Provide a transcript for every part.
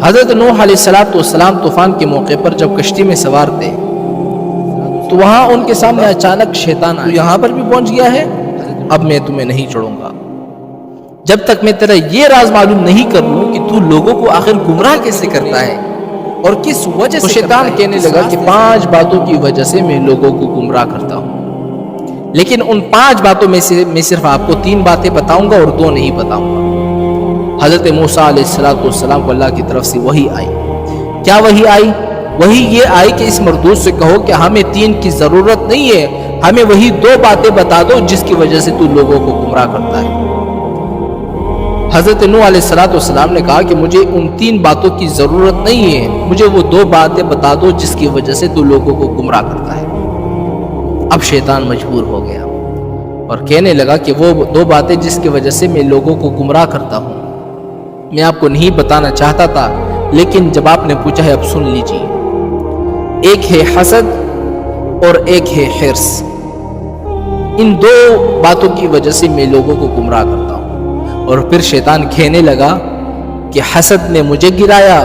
حضرت نوح علیہ السلام طوفان کے موقع پر جب کشتی میں سوار تھے تو وہاں ان کے سامنے اچانک شیطان آیا، یہاں پر بھی پہنچ گیا ہے، اب میں تمہیں نہیں چھوڑوں گا جب تک میں تیرا یہ راز معلوم نہیں کر لوں کہ تو لوگوں کو آخر گمراہ کیسے کرتا ہے اور کس وجہ سے۔ شیطان کہنے لگا کہ 5 باتوں کی وجہ سے میں لوگوں کو گمراہ کرتا ہوں، لیکن ان 5 باتوں میں سے میں صرف آپ کو 3 باتیں بتاؤں گا اور 2 نہیں بتاؤں گا۔ حضرت موسیٰ علیہ السلام کو اللہ کی طرف سے وحی آئی۔ کیا وحی آئی؟ وحی یہ آئی کہ اس مردود سے کہو کہ ہمیں 3 کی ضرورت نہیں ہے، ہمیں وہی 2 باتیں بتا دو جس کی وجہ سے تو لوگوں کو گمراہ کرتا ہے۔ حضرت نوح علیہ السلام نے کہا کہ مجھے ان 3 باتوں کی ضرورت نہیں ہے، مجھے وہ 2 باتیں بتا دو جس کی وجہ سے تو لوگوں کو گمراہ کرتا ہے۔ اب شیطان مجبور ہو گیا اور کہنے لگا کہ وہ 2 باتیں جس کی وجہ سے میں لوگوں کو گمراہ کرتا ہوں میں آپ کو نہیں بتانا چاہتا تھا، لیکن جب آپ نے پوچھا ہے اب سن لیجیے۔ ایک ہے حسد اور ایک ہے حرص۔ ان 2 باتوں کی وجہ سے میں لوگوں کو گمراہ کرتا ہوں۔ اور پھر شیطان کہنے لگا کہ حسد نے مجھے گرایا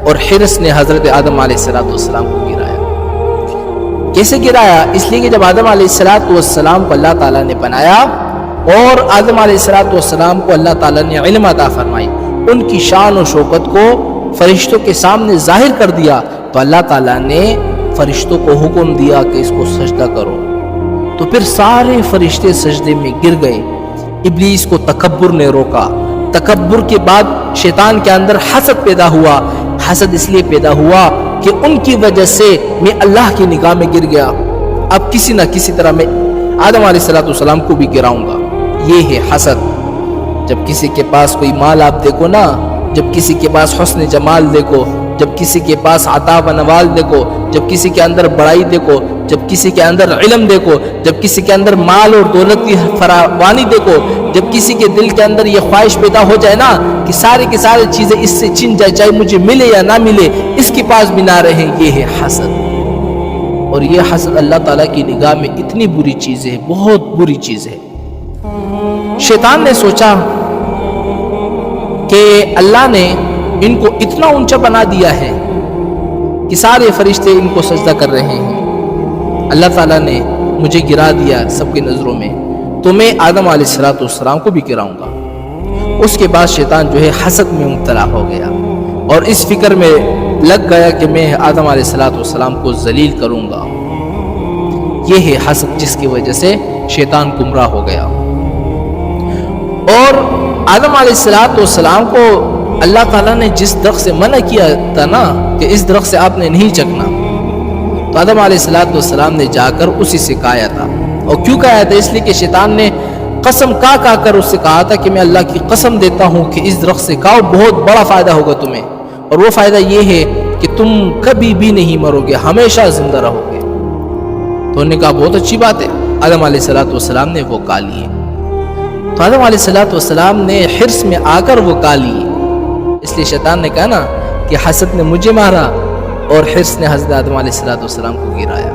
اور حرص نے حضرت آدم علیہ السلام کو گرایا۔ کیسے گرایا؟ اس لیے کہ جب آدم علیہ السلام کو اللہ تعالیٰ نے بنایا اور آدم علیہ السلام کو اللہ تعالیٰ نے علم عطا فرمائی، ان کی شان و شوکت کو فرشتوں کے سامنے ظاہر کر دیا، تو اللہ تعالیٰ نے فرشتوں کو حکم دیا کہ اس کو سجدہ کرو، تو پھر سارے فرشتے سجدے میں گر گئے۔ ابلیس کو تکبر نے روکا۔ تکبر کے بعد شیطان کے اندر حسد پیدا ہوا۔ حسد اس لیے پیدا ہوا کہ ان کی وجہ سے میں اللہ کی نگاہ میں گر گیا، اب کسی نہ کسی طرح میں آدم علیہ السلام کو بھی گراؤں گا۔ یہ ہے حسد۔ جب کسی کے پاس کوئی مال آپ دیکھو نا، جب کسی کے پاس حسن جمال دیکھو، جب کسی کے پاس عطا و نوال دیکھو، جب کسی کے اندر بڑائی دیکھو، جب کسی کے اندر علم دیکھو، جب کسی کے اندر مال اور دولت کی فراوانی دیکھو، جب کسی کے دل کے اندر یہ خواہش پیدا ہو جائے نا کہ ساری کی ساری چیزیں اس سے چھن جائے، چاہے مجھے ملے یا نہ ملے، اس کے پاس بھی نہ رہے، یہ ہے حسد۔ اور یہ حسد اللہ تعالیٰ کی نگاہ میں اتنی بری چیز ہے، بہت بری چیز ہے۔ شیطان نے سوچا کہ اللہ نے ان کو اتنا اونچا بنا دیا ہے کہ سارے فرشتے ان کو سجدہ کر رہے ہیں، اللہ تعالیٰ نے مجھے گرا دیا سب کی نظروں میں، تو میں آدم علیہ السلام کو بھی گراؤں گا۔ اس کے بعد شیطان جو ہے حسد میں مبتلا ہو گیا اور اس فکر میں لگ گیا کہ میں آدم علیہ السلام کو ذلیل کروں گا۔ یہ ہے حسد جس کی وجہ سے شیطان گمراہ ہو گیا۔ اور آدم علیہ السلام کو اللہ تعالیٰ نے جس درخت سے منع کیا تھا نا کہ اس درخت سے آپ نے نہیں چکنا، تو آدم علیہ السلام نے جا کر اسی سے کھایا تھا۔ اور کیوں کھایا تھا؟ اس لیے کہ شیطان نے قسم کھا کر اس سے کہا تھا کہ میں اللہ کی قسم دیتا ہوں کہ اس درخت سے کھاؤ، بہت بڑا فائدہ ہوگا تمہیں، اور وہ فائدہ یہ ہے کہ تم کبھی بھی نہیں مرو گے، ہمیشہ زندہ رہو گے۔ تو انہوں نے کہا بہت اچھی بات ہے۔ آدم علیہ السلام نے وہ کھا لیے۔ تو آدم علیہ السلام نے حرص میں آ کر وہ کھا لیے۔ اس لیے شیطان نے کہا نا کہ حسد نے مجھے مارا اور حرص نے حضرت آدم علیہ السلام کو گرایا۔